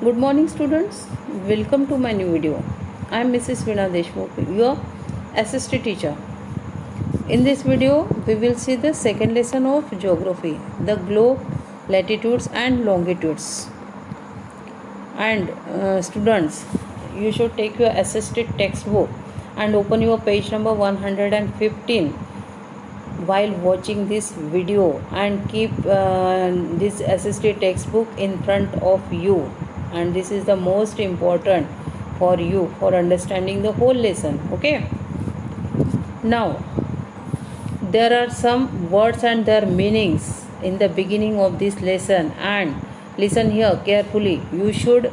Good morning, students. Welcome to my new video. I am Mrs. Veena Deshmukh, your assistant teacher. In this video, we will see the second lesson of geography, the globe, latitudes and longitudes. And students, you should take your assisted textbook and open your page number 115 while watching this video, and keep this assisted textbook in front of you, and this is the most important for you for understanding the whole lesson. Okay, now there are some words and their meanings in the beginning of this lesson, and listen here carefully. You should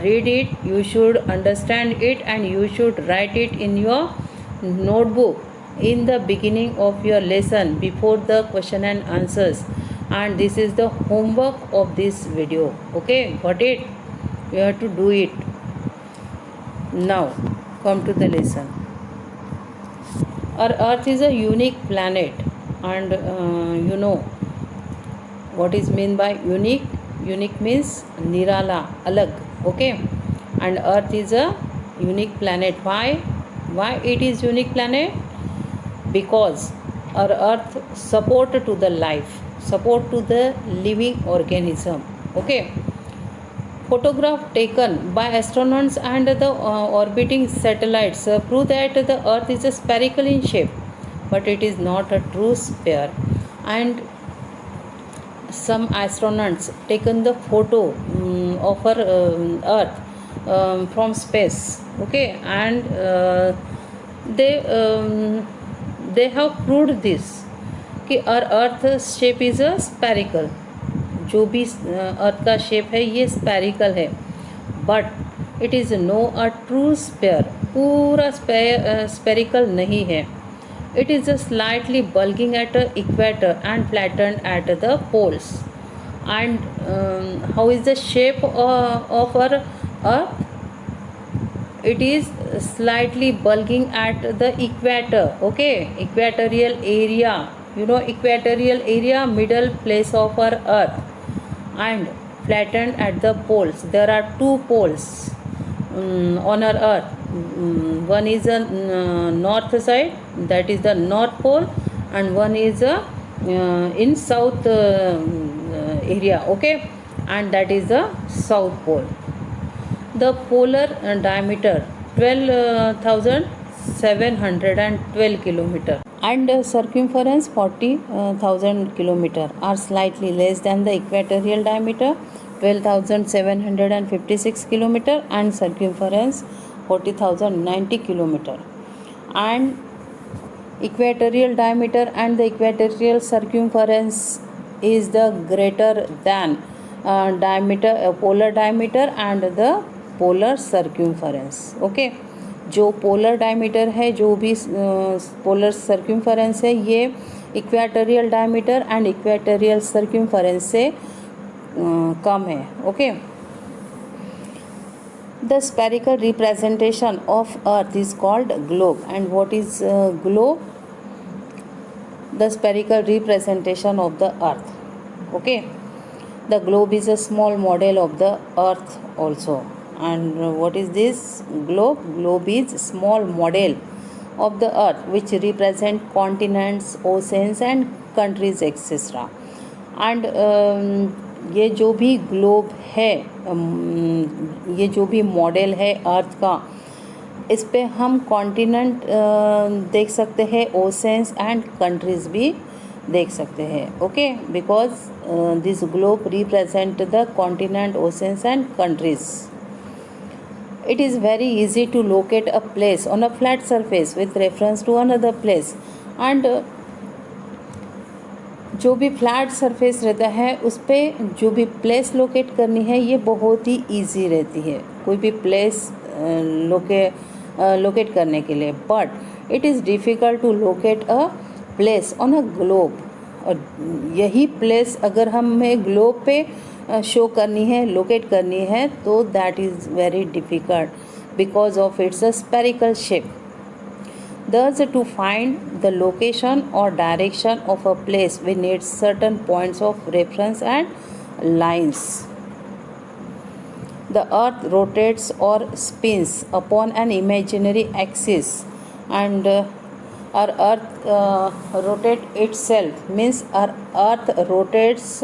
read it, you should understand it, and you should write it in your notebook in the beginning of your lesson before the question and answers, and this is the homework of this video. Okay, got it? You have to do it. Now come to the lesson. Our earth is a unique planet, and you know what is meant by unique. Unique means nirala, alag. Okay, and earth is a unique planet. Why it is unique planet? Because our earth support to the life, support to the living organism. Okay, photograph taken by astronauts and the orbiting satellites prove that the earth is a spherical in shape, but it is not a true sphere. And some astronauts taken the photo of our earth from space. Okay, and they they have proved this कि our earth shape is a spherical. जो भी अर्थ का shape है ये spherical है, but it is no a true sphere. पूरा spherical नहीं है. It is slightly bulging at equator and flatten at the poles. And how is the shape of our earth? It is slightly bulging at the equator. Okay, equatorial area, you know, equatorial area, middle place of our earth, and flattened at the poles. There are two poles on our earth. One is a north side, that is the north pole, and one is a in south area. Okay, and that is the south pole. The polar diameter 12,712 km and circumference 40,000 km are slightly less than the equatorial diameter 12,756 km and circumference 40,090 km. And equatorial diameter and the equatorial circumference is the greater than diameter, polar diameter and the polar circumference. Okay, जो polar diameter है, जो भी polar circumference है, ये equatorial diameter and equatorial circumference से कम है. Okay, the spherical representation of earth is called globe. And what is globe? The spherical representation of the earth. Okay, the globe is a small model of the earth also. And what is this globe? Globe is small model of the earth which represent continents, oceans and countries etc. And ये जो भी globe है, ये जो भी model है अर्थ का, इस पे हम कॉन्टिनेंट देख सकते हैं, ओशंस एंड कंट्रीज़ भी देख सकते हैं. Okay, because this globe represent the continent, oceans and countries. It is very easy to locate a place on a flat surface with reference to another place. And जो भी flat surface रहता है उस पर जो भी प्लेस लोकेट करनी है ये बहुत ही ईजी रहती है, कोई भी प्लेस लोकेट करने के लिए. But it is difficult to locate a place on a globe. और यही प्लेस अगर हमें ग्लोब पे शो करनी है, लोकेट करनी है, तो that is very difficult because of it's a spherical shape. Thus, to find the location or direction of a place, we need certain points of reference and lines. The earth rotates or spins upon an imaginary axis, and our earth rotate itself means our earth rotates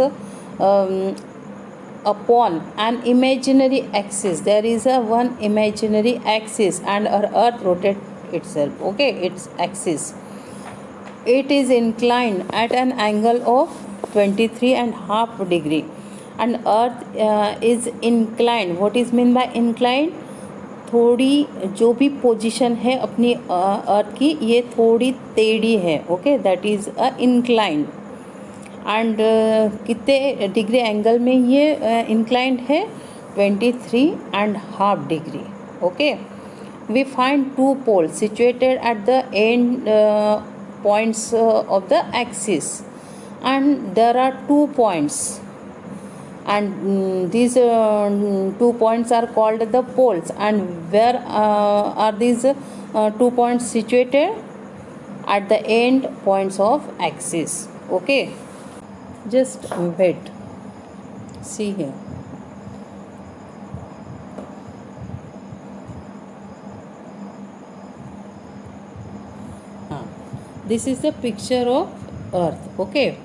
upon an imaginary axis. There is a one imaginary axis and our earth rotates itself, okay, its axis. It is inclined at an angle of 23.5 degree, and earth is inclined. What is mean by inclined? थोड़ी जो भी position है अपनी अर्थ की, ये थोड़ी टेढ़ी है, okay, that is a inclined. And कितने डिग्री एंगल में ये इंक्लाइंड है? 23.5 degree, okay. We find two pole situated at the end points of the axis, and there are 2 points, and these 2 points are called the poles. And where are these 2 points situated? At the end points of axis, okay. Just wait, see here. This is the picture of earth, okay.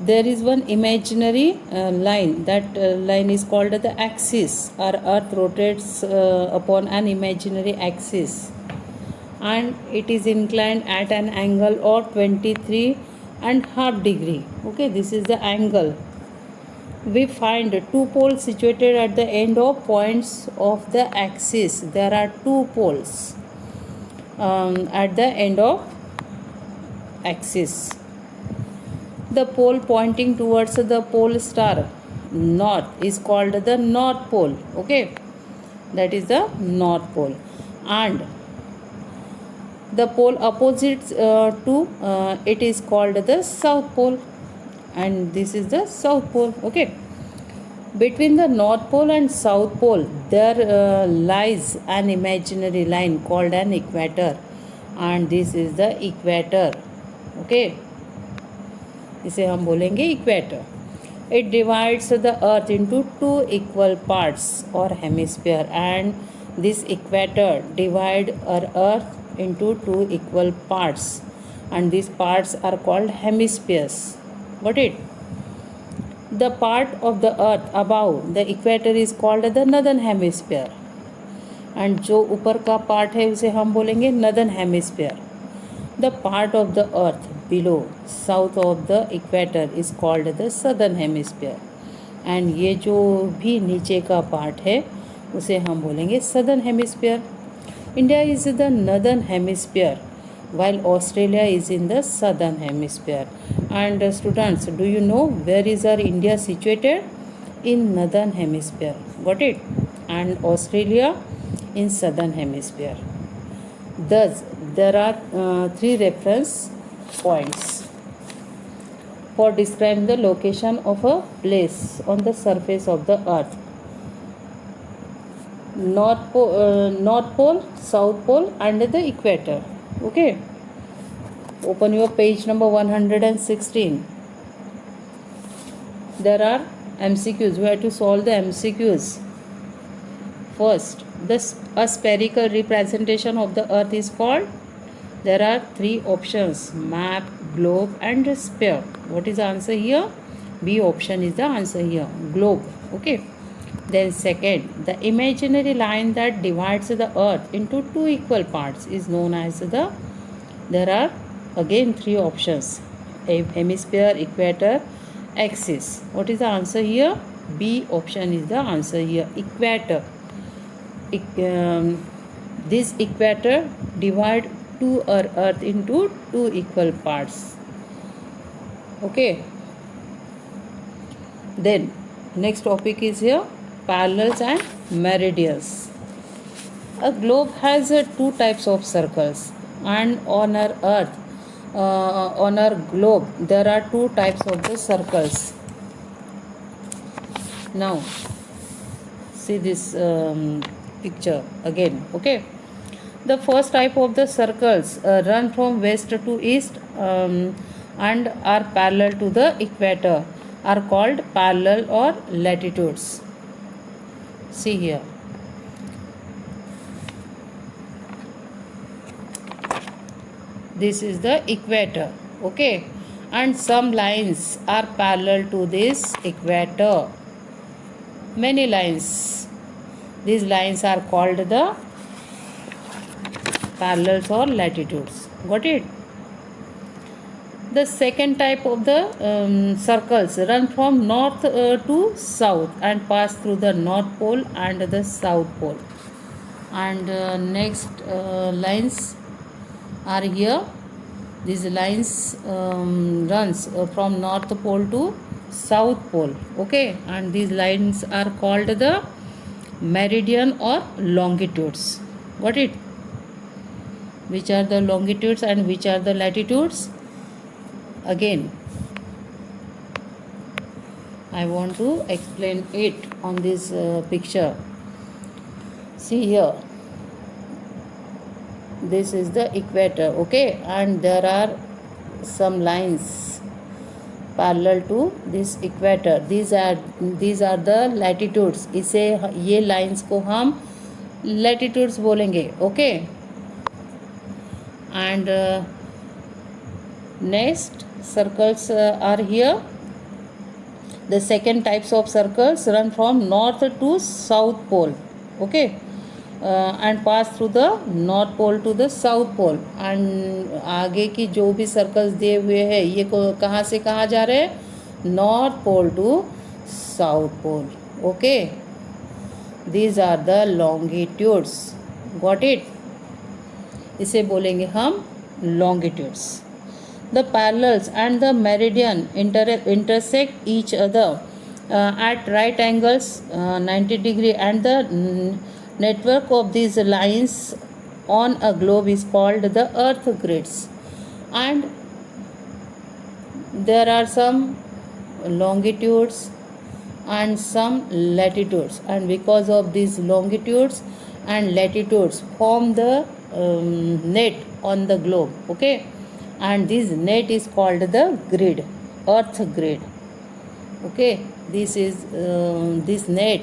There is one imaginary line. That line is called the axis. Our earth rotates upon an imaginary axis, and it is inclined at an angle of 23.5 degree, okay. This is the angle. We find 2 poles situated at the end of points of the axis. There are 2 poles at the end of axis. The pole pointing towards the pole star north is called the north pole, okay. That is the north pole. And the pole opposite to it is called the south pole, and this is the south pole, okay. Between the north pole and south pole there lies an imaginary line called an equator, and this is the equator, okay. इसे हम बोलेंगे equator. It divides the earth into 2 equal parts or hemisphere, and this equator divide our earth into 2 equal parts, and these parts are called hemispheres. Got it? The part of the earth above the equator is called the northern hemisphere, and जो ऊपर का part है उसे हम बोलेंगे northern hemisphere. The part of the earth below south of the equator is called the southern hemisphere, and ये जो भी नीचे का part है उसे हम बोलेंगे southern hemisphere. India is the northern hemisphere while Australia is in the southern hemisphere. And students, do you know where is our India situated? In northern hemisphere. Got it? And Australia in southern hemisphere. Thus there are 3 reference points for describing the location of a place on the surface of the earth. North pole, south pole, and the equator, okay. Open your page number 116. There are MCQs. We have to solve the MCQs. First, a spherical representation of the earth is called? There are 3 options: map, globe, and sphere. What is the answer here? B option is the answer here, globe, okay. Then second, the imaginary line that divides the earth into 2 equal parts is known as the, there are again 3 options: hemisphere, equator, axis. What is the answer here? B option is the answer here, equator. This equator divide our earth into 2 equal parts, okay. Then next topic is here, parallels and meridians. A globe has 2 types of circles, and on our earth, on our globe there are 2 types of the circles. Now see this picture again, okay. The first type of the circles run from west to east and are parallel to the equator, are called parallel or latitudes. See here, this is the equator, okay, and some lines are parallel to this equator. Many lines, these lines are called the parallels or latitudes. Got it? The second type of the circles run from north to south and pass through the north pole and the south pole. And next lines are here. These lines runs from north pole to south pole, okay, and these lines are called the meridian or longitudes. Got it? Which are the longitudes and which are the latitudes? Again, I want to explain it on this picture. See here, this is the equator, okay, and there are some lines parallel to this equator. These are the latitudes. इसे ये lines को हम latitudes बोलेंगे, okay. And next circles are here. The second types of circles run from north to south pole, okay, and pass through the north pole to the south pole. And आगे की जो भी circles दिए हुए हैं ये कहाँ से कहाँ जा रहे हैं? North pole to south pole, okay. These are the longitudes. Got it? इसे बोलेंगे हम longitudes. The parallels and the meridian intersect each other at right angles 90 degree, and the network of these lines on a globe is called the earth grids. And there are some longitudes and some latitudes, and because of these longitudes and latitudes form the net on the globe, okay, and this net is called the grid, earth grid, okay. This is this net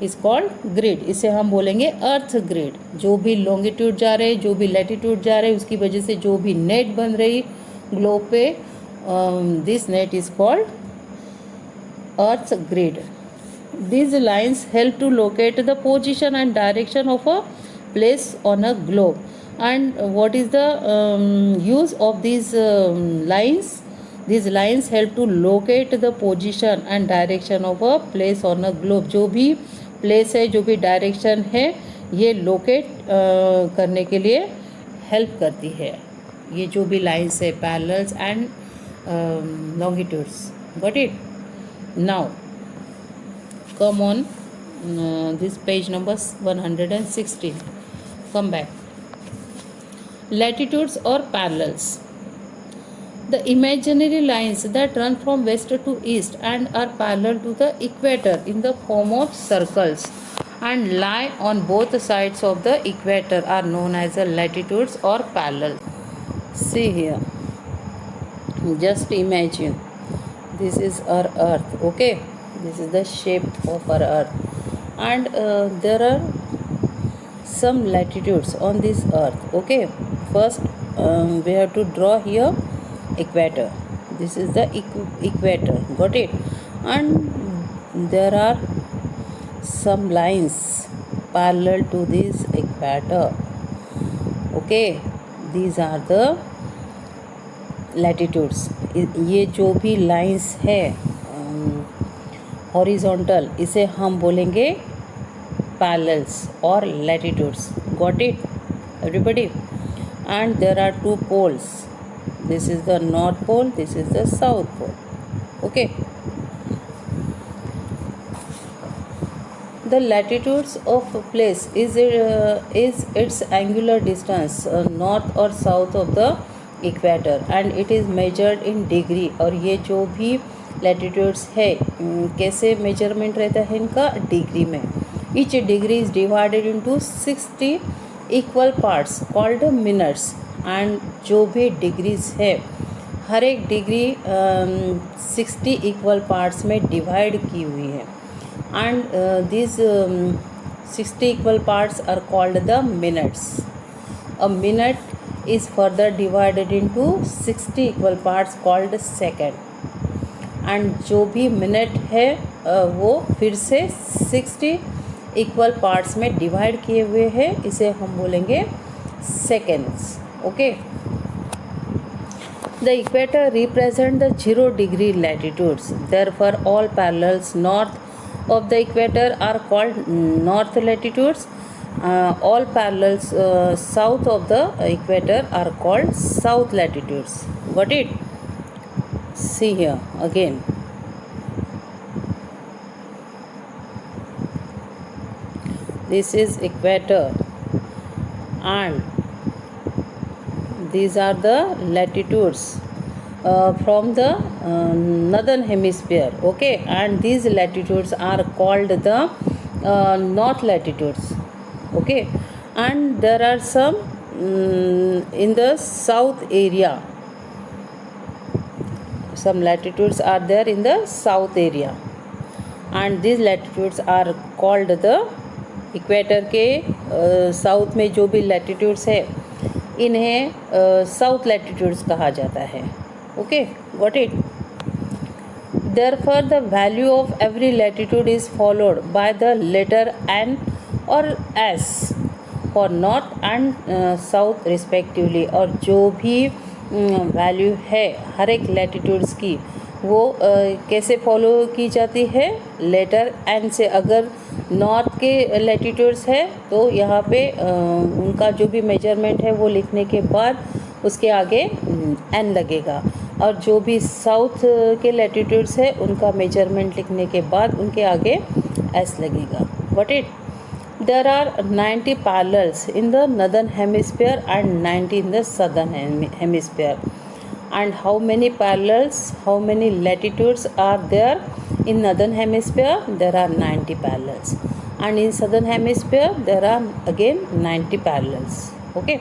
is called grid. इसे हम बोलेंगे अर्थ grid. जो भी longitude जा रहे, जो भी latitude जा रहे, उसकी वजह से जो भी नेट बन रही ग्लोब पे, this net is called earth grid. These lines help to locate the position and direction of a place on a globe. And what is the use of these lines? These lines help to locate the position and direction of a place on a globe. जो भी place है, जो भी direction है, ये locate करने के लिए help करती है. ये जो भी lines है, parallels and longitudes. Got it? Now come on this page number 116. Come back. Latitudes or parallels. The imaginary lines that run from west to east and are parallel to the equator in the form of circles and lie on both sides of the equator are known as the latitudes or parallels. See here, just imagine, this is our earth, okay. This is the shape of our earth, and there are some latitudes on this earth, okay. First we have to draw here equator. This is the equator. Got it? And there are some lines parallel to this equator, okay. These are the latitudes. ये जो भी lines है horizontal, इसे हम बोलेंगे parallels और latitudes. Got it everybody? And there are two poles. This is the north pole, this is the south pole, okay. The latitudes of place is its angular distance north और south of the equator, and it is measured in degree. और ये जो भी latitudes है कैसे measurement रहता है इनका? डिग्री में. Each degree is divided into 60 equal parts called minutes. And जो भी डिग्रीज है हर एक डिग्री 60 इक्वल पार्ट्स में डिवाइड की हुई है. and these 60 equal parts are called the minutes. A minute is further divided into 60 equal parts called second. And जो भी मिनट है वो फिर से 60 इक्वल पार्ट्स में डिवाइड किए हुए हैं, इसे हम बोलेंगे seconds. Okay. The equator represent the 0 degree latitudes, therefore all parallels north of the equator are called north latitudes. All parallels south of the equator are called south latitudes. Got it? See here again. This is equator and these are the latitudes from the northern hemisphere. Okay, and these latitudes are called the north latitudes. Okay, and there are some in the south area. Some latitudes are there in the south area, and these latitudes are called the equator के south में जो भी latitudes है इन्हें south latitudes कहा जाता है. Okay, got it. Therefore the value of every latitude is followed by the letter N और S for north and south respectively. और जो भी वैल्यू है हर एक लैटिट्यूड्स की वो कैसे फॉलो की जाती है, लेटर एन से. अगर नॉर्थ के लैटिट्यूड्स है तो यहाँ पे उनका जो भी मेजरमेंट है वो लिखने के बाद उसके आगे एन लगेगा, और जो भी साउथ के लैटिट्यूड्स है उनका मेजरमेंट लिखने के बाद उनके आगे एस लगेगा. What it. There are 90 parallels in the northern hemisphere and 90 in the southern hemisphere. And how many parallels, how many latitudes are there in northern hemisphere? There are 90 parallels. And in southern hemisphere there are again 90 parallels. Okay.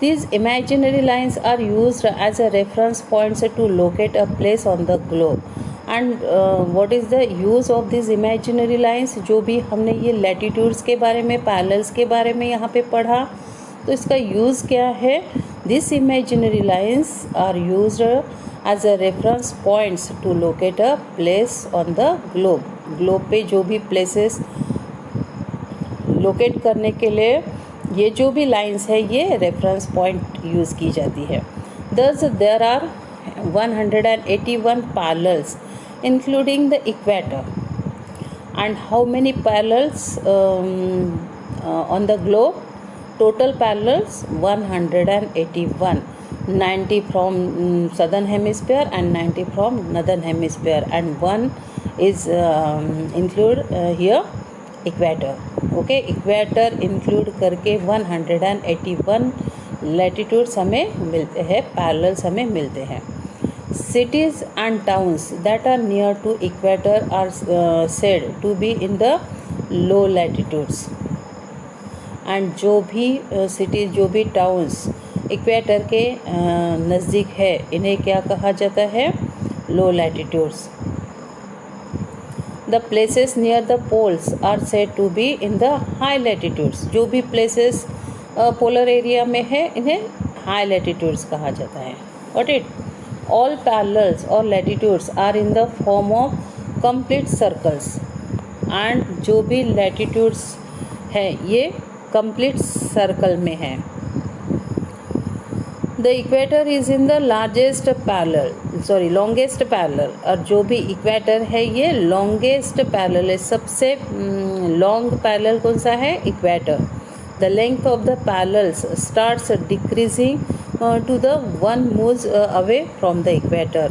These imaginary lines are used as a reference points to locate a place on the globe. And what is the use of this imaginary lines. जो भी हमने ये latitudes के बारे में, parallels के बारे में यहाँ पे पढ़ा, तो इसका यूज़ क्या है. This imaginary lines are used as a reference points to locate a place on the globe. Globe पे जो भी प्लेसेस लोकेट करने के लिए ये जो भी लाइंस है ये रेफरेंस पॉइंट यूज़ की जाती है. दस there are 181 parallels including the equator. And how many parallels on the globe? Total parallels 181. 90 from southern hemisphere and 90 from northern hemisphere, and one is include here equator. Okay, equator include करके 181 latitudes हमें मिलते हैं, parallels हमें मिलते हैं. Cities and towns that are near to equator are said to be in the low latitudes. And जो भी cities, जो भी towns इक्वेटर के नज़दीक है इन्हें क्या कहा जाता है, low latitudes. The places near the poles are said to be in the high latitudes. जो भी places पोलर एरिया में है इन्हें हाई लैटिट्यूड्स कहा जाता है. What it. ऑल पैरेलल्स और latitudes are in the form of complete circles. And जो भी लैटिट्यूड्स है ये कंप्लीट सर्कल में है. The equator is in the longest parallel. और जो भी इक्वेटर है ये लॉन्गेस्ट पैरेलल है. सबसे लॉन्ग पैरेलल कौन सा है, equator. The length of the parallels starts decreasing to the one moves away from the equator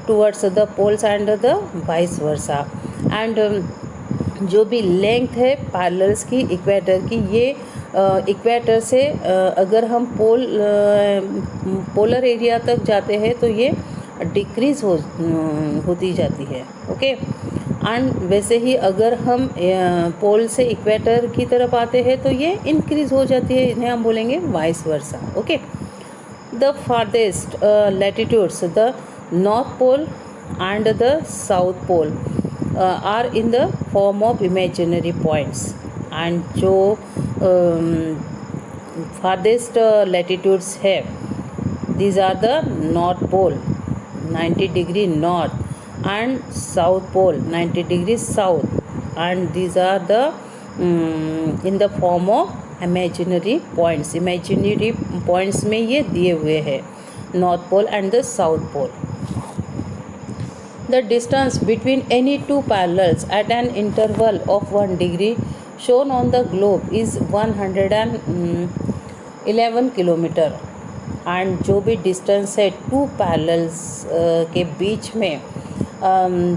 towards the poles and the vice versa. And जो भी लेंथ है पैरेलल्स की इक्वेटर की, ये इक्वेटर से अगर हम पोलर एरिया तक जाते हैं तो ये डिक्रीज होती जाती है. ओके. एंड वैसे ही अगर हम पोल से इक्वेटर की तरफ आते हैं तो ये इंक्रीज हो जाती है, इन्हें हम बोलेंगे vice versa. Okay. The farthest latitudes, the north pole and the south pole are in the form of imaginary points, and जो farthest latitudes है, these are the north pole 90 degree north and south pole 90 degree south, and these are the in the form of imaginary points. imaginary points में ये दिए हुए हैं north pole and the south pole. The distance between any two parallels at an interval of 1 degree shown on the globe is 111 kilometre, and जो भी distance है to parallels के बीच में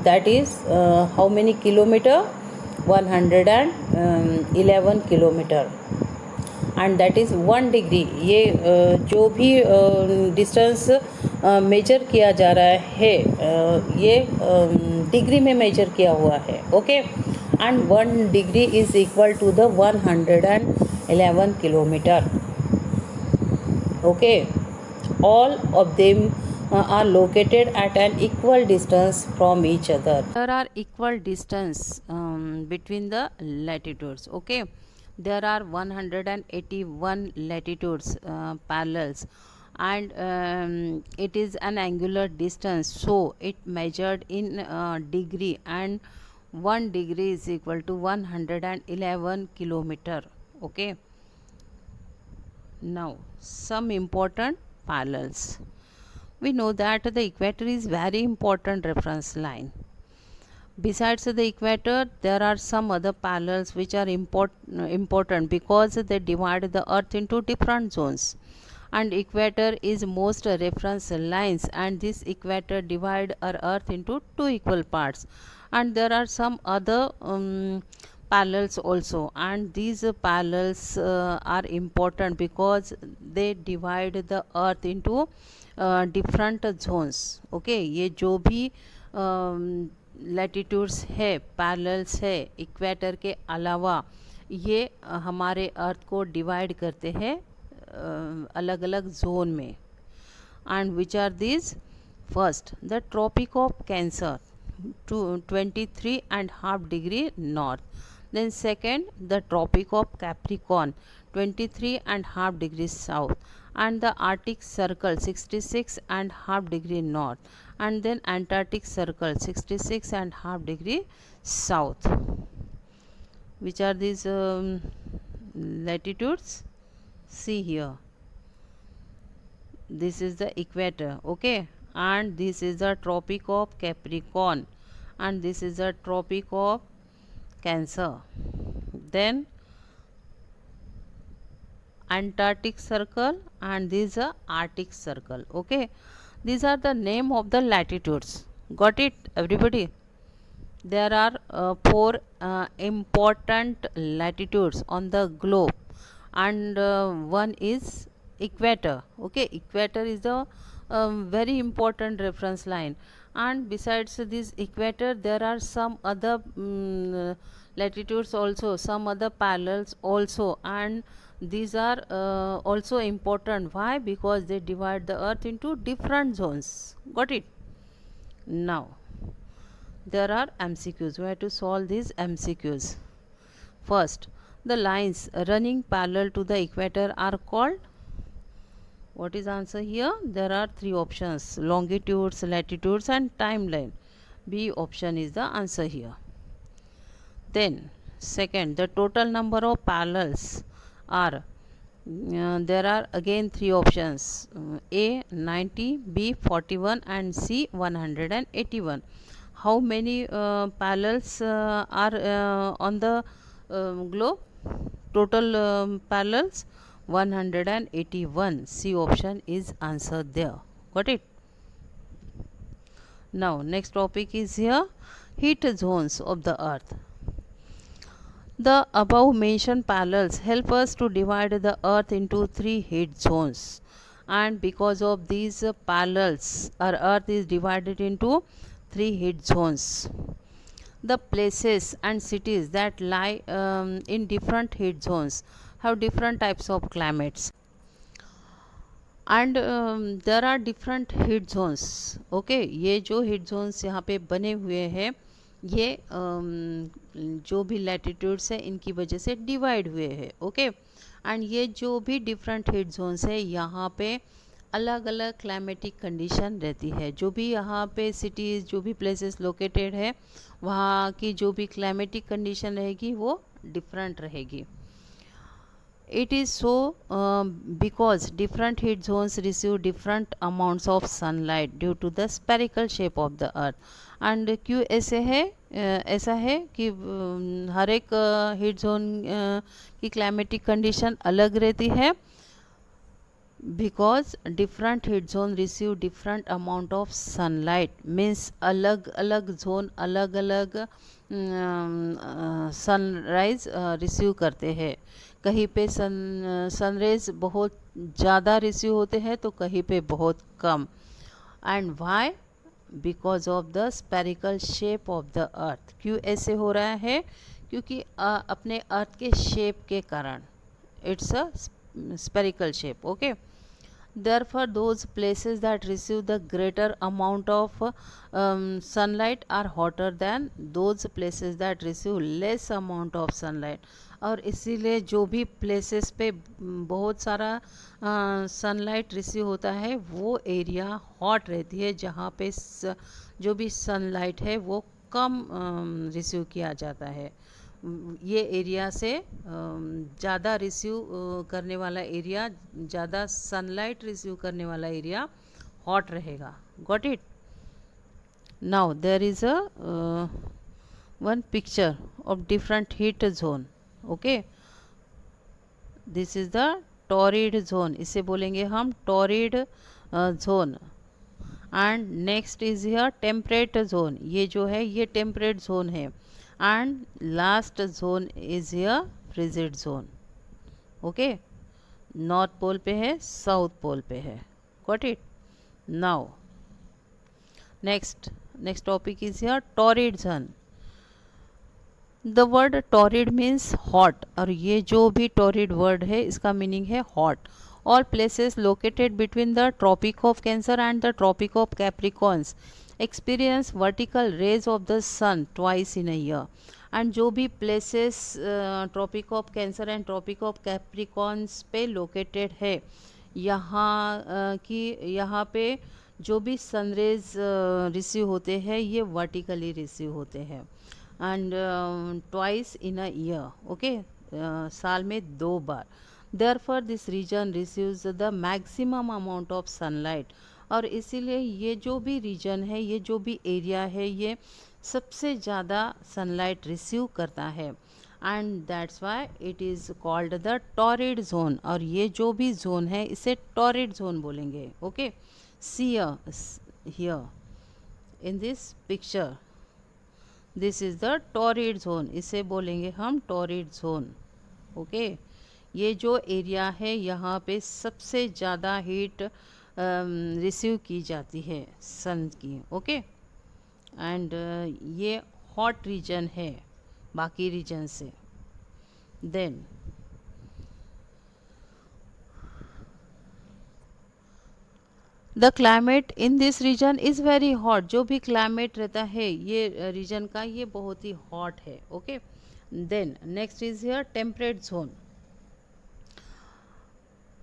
that is how many kilometre 111 kilometre, and that is 1 degree. ये जो भी distance measure किया जा रहा है ये डिग्री में मेजर किया हुआ है. Okay, and 1 degree is equal to the 111 kilometre. Okay, all of them are located at an equal distance from each other. There are equal distance between the latitudes. Okay, there are 181 latitudes parallels, and it is an angular distance, so it measured in degree, and 1 degree is equal to 111 kilometer. Okay, now some important parallels. We know that the equator is very important reference line. Besides the equator, there are some other parallels which are important because they divide the earth into different zones, and equator is most reference lines, and this equator divide our earth into two equal parts. And there are some other parallels also, and these parallels are important because they divide the earth into different zones. Okay, ये जो भी latitudes है parallels है equator के अलावा, ये हमारे अर्थ को डिवाइड करते हैं अलग अलग जोन में. And which are these? First, the tropic of cancer 23.5 degree north. Then second, the tropic of Capricorn 23.5 degrees south, and the Arctic Circle 66.5 degree north, and then Antarctic Circle 66.5 degree south. Which are these latitudes? See here, this is the equator. Okay, and this is the tropic of Capricorn, and this is the tropic of Cancer. Then Antarctic Circle, and this is a Arctic Circle. Okay, these are the name of the latitudes. Got it, everybody? There are 4 important latitudes on the globe, and one is equator. Okay, equator is the very important reference line, and besides this equator there are some other latitudes also, some other parallels also, and these are also important. Why? Because they divide the earth into different zones. Got it? Now there are MCQs. We have to solve these MCQs. First, the lines running parallel to the equator are called, what is answer here? There are 3 options: longitudes, latitudes, and timeline. B option is the answer here. Then second, the total number of parallels are there are again 3 options: A 90, B 41, and C 181. How many parallels are on the globe? Total parallels 181. C option is answer there. Got it? Now next topic is here, heat zones of the earth. The above mentioned parallels help us to divide the earth into 3 heat zones, and because of these parallels our earth is divided into 3 heat zones. The places and cities that lie in different heat zones have different types of climates, and there are different heat zones. Okay, ये जो heat zones यहाँ पे बने हुए हैं ये जो भी लैटिट्यूड्स है इनकी वजह से डिवाइड हुए हैं, ओके। एंड ये जो भी डिफरेंट हीट जोन्स है यहाँ पे अलग अलग क्लाइमेटिक कंडीशन रहती है। जो भी यहाँ पे सिटीज़, जो भी प्लेसेस लोकेटेड है, वहाँ की जो भी क्लाइमेटिक कंडीशन रहेगी वो डिफरेंट रहेगी। It is so because different heat zones receive different amounts of sunlight due to the spherical shape of the earth. And क्यों ऐसे है, ऐसा है कि हर एक हीट जोन की क्लाइमेटिक कंडीशन अलग रहती है, because different heat zone receive different amount of sunlight, means अलग अलग जोन अलग अलग सनराइज रिसीव करते हैं। कहीं पे सनरेज बहुत ज़्यादा रिसीव होते हैं तो कहीं पे बहुत कम। And why? Because of the spherical shape of the earth. क्यों ऐसे हो रहा है? क्योंकि अपने अर्थ के शेप के कारण, it's a spherical shape, okay. Therefore those places that receive the greater amount of sunlight are hotter than those places that receive less amount of sunlight. और इसीलिए जो भी प्लेसेस पे बहुत सारा सनलाइट रिसीव होता है वो एरिया हॉट रहती है, जहाँ पे जो भी सनलाइट है वो कम रिसीव किया जाता है। ये एरिया से ज़्यादा रिसीव करने वाला एरिया, ज़्यादा सनलाइट रिसीव करने वाला एरिया हॉट रहेगा। Got it? Now there is a one picture of different heat zone, okay. This is the torrid zone, इसे बोलेंगे हम torrid zone. And next is here temperate zone, ये जो है ये टेम्परेट जोन है। And last zone is here frigid zone, okay. North pole पे है, साउथ पोल पे है। Got it? Now next topic is here torrid zone. The word torrid means hot, और ये जो भी टॉरिड वर्ड है इसका मीनिंग है hot. All places located between the Tropic of Cancer and the Tropic of Capricorns experience vertical rays of the sun twice in a year. And जो भी places Tropic of Cancer and Tropic of Capricorns पे located है, यहाँ पे जो भी sun rays receive होते हैं ये वर्टिकली रिसीव होते हैं। And twice in a year, okay, साल में 2 बार। Therefore this region receives the maximum amount of sunlight, और इसीलिए ये जो भी रीजन है, ये जो भी एरिया है, ये सबसे ज़्यादा सनलाइट रिसीव करता है। And that's why it is called the torrid zone, और ये जो भी जोन है इसे टॉरिड जोन बोलेंगे, okay. See here in this picture, this is the torrid zone, इसे बोलेंगे हम टॉरिड जोन, ओके। ये जो एरिया है यहाँ पे सबसे ज़्यादा हीट रिसीव की जाती है सन की, ओके। एंड ये हॉट रीजन है बाकी रीजन से। Then the climate in this region is very hot, जो भी क्लाइमेट रहता है ये रीजन का ये बहुत ही हॉट है, okay. Then next is here temperate zone.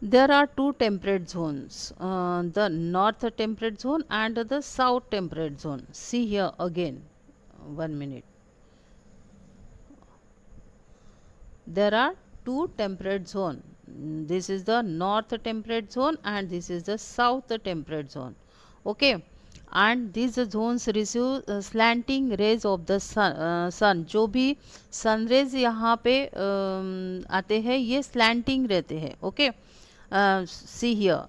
There are 2 temperate zones, the north temperate zone and the south temperate zone. See here again, 1 minute. There are 2 temperate zone. This is the north temperate zone and this is the south temperate zone, okay. And these zones receive slanting rays of the sun. जो भी sun rays यहाँ पे आते हैं ये slanting रहते हैं, okay. See here,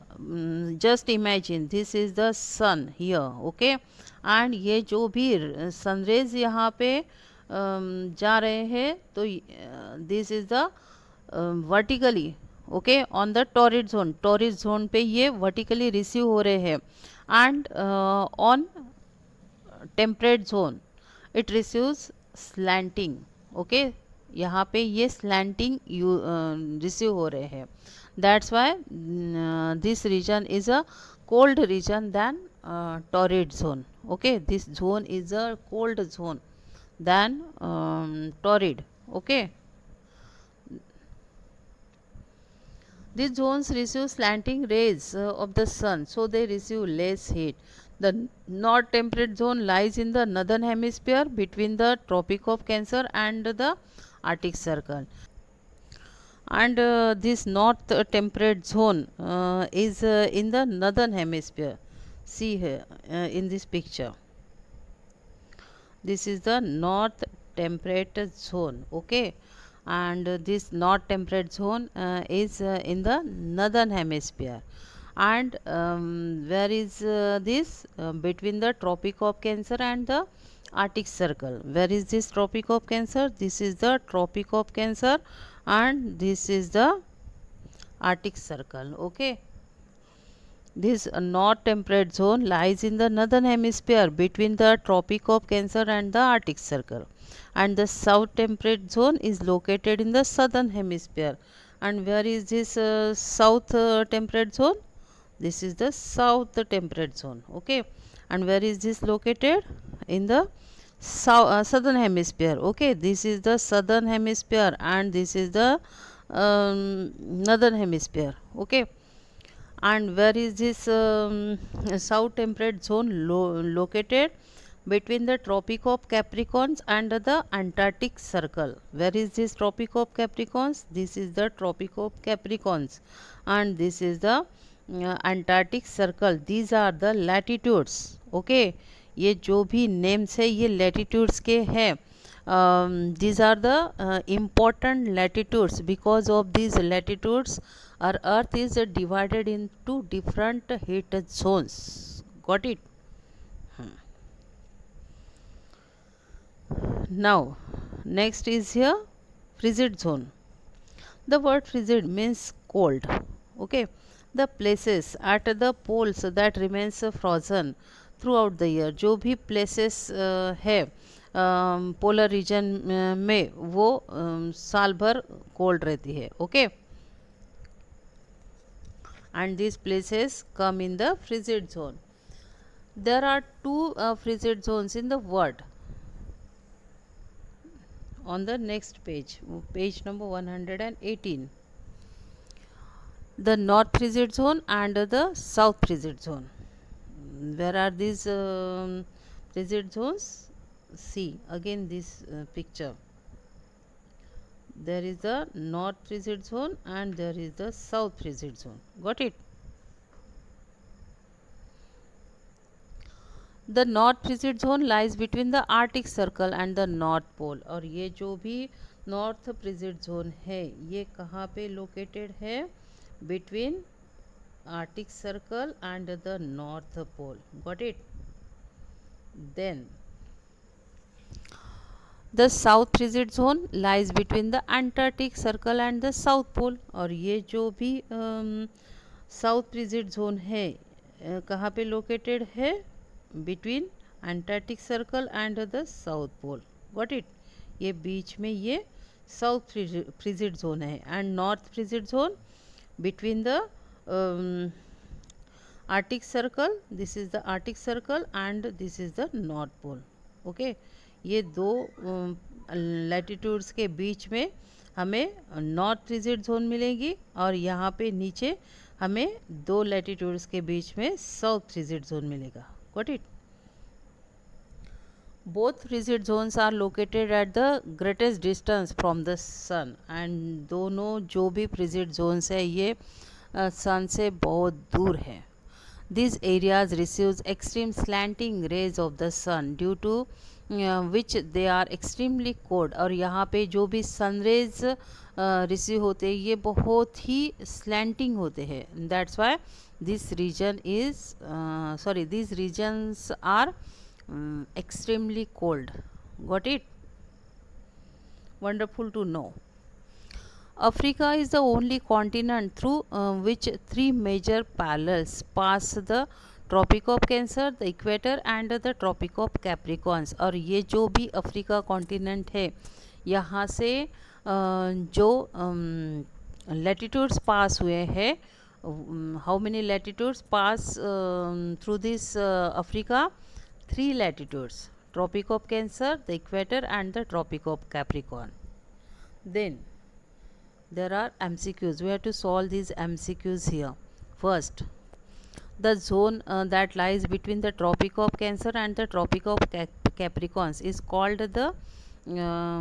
just imagine this is the sun here, okay. and ये जो भी सनरेज यहाँ पे जा रहे हैं तो this is the vertically, okay, on the torrid zone पे ये वर्टिकली रिसीव हो रहे हैं। And on temperate zone it receives slanting, okay. यहाँ पे ये स्लैंटिंग रिसीव हो रहे हैं। That's why this region is a cold region than torrid zone, okay. This zone is a cold zone, than torrid. Okay. These zones receive slanting rays of the sun, so they receive less heat. The north temperate zone lies in the northern hemisphere between the Tropic of Cancer and the Arctic Circle. And this north temperate zone is in the northern hemisphere. See here in this picture. This is the north temperate zone. Okay, and this north temperate zone is in the northern hemisphere. And where is this between the Tropic of Cancer and the Arctic Circle? Where is this Tropic of Cancer? This is the Tropic of Cancer, and this is the Arctic Circle. Okay. This north temperate zone lies in the northern hemisphere between the Tropic of Cancer and the Arctic Circle, and the south temperate zone is located in the southern hemisphere. And where is this south temperate zone? This is the south temperate zone. Okay, and where is this located? In the southern hemisphere. Okay, this is the southern hemisphere, and this is the northern hemisphere. Okay, and where is this south temperate zone located? Between the Tropic of Capricorns and the Antarctic Circle. Where is this Tropic of Capricorns? This is the Tropic of Capricorns, and this is the Antarctic Circle. These are the latitudes. Okay, ये जो भी names है ये latitudes के हैं. These are the important latitudes. Because of these latitudes, our earth is divided into different heat zones. Got it? Now next is here frigid zone. The word frigid means cold. Okay, the places at the poles that remains frozen throughout the year. जो भी places है polar region में वो साल भर cold रहती है. Okay, and these places come in the frigid zone. There are two frigid zones in the world. On the next page, page number 118, the north frigid zone and the south frigid zone. Where are these frigid zones? See again this picture. There is the north frigid zone and there is the south frigid zone. Got it? The north frigid zone lies between the Arctic Circle and the North Pole. और ये जो भी north frigid zone है ये कहाँ पे located है? Between Arctic Circle and the North Pole. Got it? Then the south frigid zone lies between the Antarctic Circle and the South Pole. और ये जो भी साउथ फ्रिजिड जोन है कहाँ पे लोकेटेड है? Between Antarctic circle and the south pole. Got it? ये बीच में ये साउथ फ्रिजिड जोन है. And north frigid zone between the Arctic circle. This is the Arctic circle and this is the north pole. Okay, ये दो latitudes के बीच में हमें नॉर्थ फ्रिजिड जोन मिलेगी और यहाँ पे नीचे हमें दो लैटिट्यूड्स के बीच में साउथ फ्रिजिड जोन मिलेगा. Got it? Both frigid zones are located at the greatest distance from the sun. And दोनों जो भी frigid zones है ये sun से बहुत दूर है. These areas receives extreme slanting rays of the sun due to which they are extremely cold. और यहाँ पे जो भी sun rays रिसीव होते हैं ये बहुत ही slanting होते हैं. That's why this region is these regions are extremely cold. Got it? Wonderful to know. Africa is the only continent through which three major parallels pass the Tropic of Cancer, the Equator and the Tropic of Capricorns. और ये जो भी Africa continent है यहाँ से जो latitudes पास हुए हैं. How many latitudes pass through this Africa? 3 latitudes. Tropic of Cancer, the equator, and the Tropic of Capricorn. Then there are MCQs. We have to solve these MCQs here. First, the zone that lies between the Tropic of Cancer and the Tropic of Capricorns is called the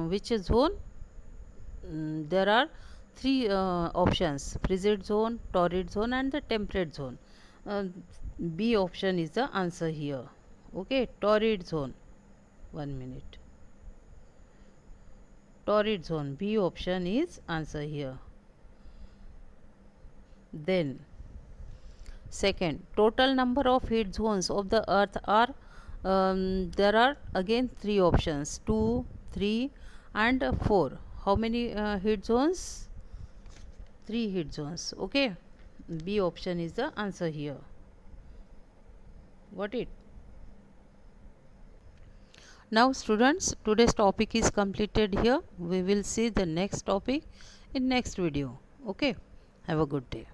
which zone? There are three options: frigid zone, torrid zone, and the temperate zone. Uh, B option is the answer here. Okay, torrid zone. 1 minute. Torrid zone. B option is answer here. Then second, total number of heat zones of the earth are there are again three options: 2, 3, and 4. How many heat zones? 3 heat zones. Okay, B option is the answer here. Got it? Now students, today's topic is completed here. We will see the next topic in next video. Okay, have a good day.